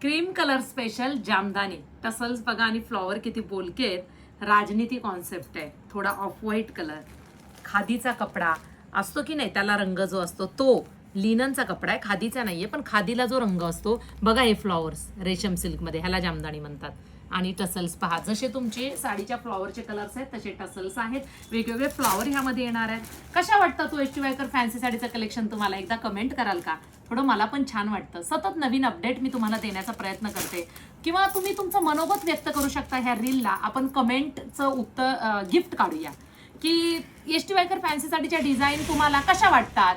Cream colour special jamdani tassels बघा आणि flower किती बोलके आहेत. राजनीती कॉन्सेप्ट आहे. थोडा ऑफ व्हाईट कलर, खादीचा कपडा असतो की नाही, त्याला रंग जो असतो तो लिननचा कपडा आहे, खादीचा नाहीये. पण खादीला जो रंग असतो बघा, हे फ्लॉवर्स रेशम सिल्क मध्ये, ह्याला जामदानी म्हणतात. आणि टसल्स पहा, जसे तुमचे साडीच्या फ्लॉवरचे कलर्स आहेत तसे टसल्स आहेत. वेगवेगळे फ्लॉवर ह्यामध्ये येणार आहेत. कशा वाटतं तो एस टी वायकर फॅन्सी साडीचं कलेक्शन तुम्हाला? एकदा कमेंट कराल का? थोडं मला पण छान वाटतं. सतत नवीन अपडेट मी तुम्हाला देण्याचा प्रयत्न करते, किंवा तुम्ही तुमचं मनोगत व्यक्त करू शकता ह्या रीलला. आपण कमेंटचं उत्तर गिफ्ट काढूया की एस टी वायकर फॅन्सी साडीच्या डिझाईन तुम्हाला कशा वाटतात.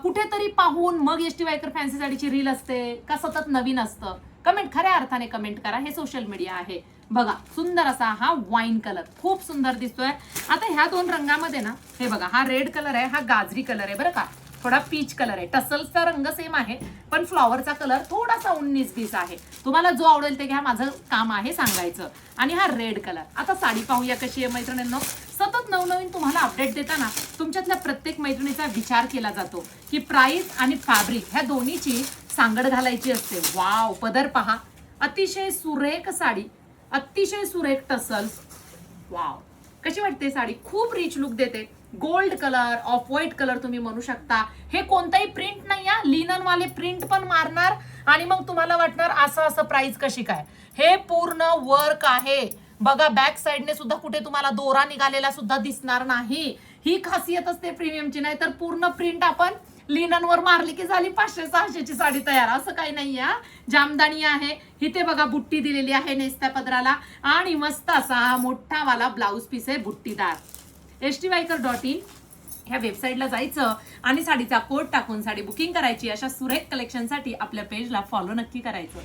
कुठेतरी पाहून मग एस टी वायकर फॅन्सी साडीची रील असते का सतत नवीन असतं? कमेंट, खऱ्या अर्थाने कमेंट करा. हे सोशल मीडिया आहे. बघा, सुंदर असा हा वाईन कलर खूप सुंदर दिसतोय. आता ह्या दोन रंगामध्ये ना, हे बघा, हा रेड कलर आहे, हा गाजरी कलर आहे बरं का, थोडा पीच कलर आहे. टसल्सचा रंग सेम आहे, पण फ्लॉवरचा कलर थोडासा 19-20 आहे. तुम्हाला जो आवडेल ते घ्या, माझं काम आहे सांगायचं. आणि हा रेड कलर. आता साडी पाहूया कशी आहे मैत्रिणींनो. सतत नवनवीन तुम्हाला अपडेट देताना तुमच्यातल्या प्रत्येक मैत्रिणीचा विचार केला जातो की प्राइस आणि फॅब्रिक ह्या दोन्हीची सांगड घालायची असते. वाव, पदर पहा, अतिशय सुरेख साडी, अतिशय सुरेख टसल्स. वाव, कशी वाटते साडी? खूप रिच लुक देते. Gold colour, off white colour तुम्ही म्हणू शकता. हे कोणताही प्रिंट नाही, या लिनन वाले प्रिंट पण मारणार आणि मग तुम्हाला वाटणार असं असं प्राइस कशी काय. हे पूर्ण वर्क आहे बघा. बॅक साइडने सुद्धा कुठे तुम्हाला दोरा निघालेला सुद्धा दिसणार नाही. ही खासियत असते प्रीमियमची. नाही तर पूर्ण प्रिंट आपण लिननवर मारली की झाली 500-600ची साडी तयार. असं काही नाही. जामदानी आहे. इथे बघा बुट्टी दिलेली आहे नेसत्या पदराला, आणि मस्त असा मोठा वाला ब्लाऊज पीस आहे बुट्टीदार. stviker.in ह्या वेबसाईटला जायचं आणि साडीचा कोड टाकून साडी बुकिंग करायची. अशा सुरेख कलेक्शनसाठी आपल्या पेजला फॉलो नक्की करायचं.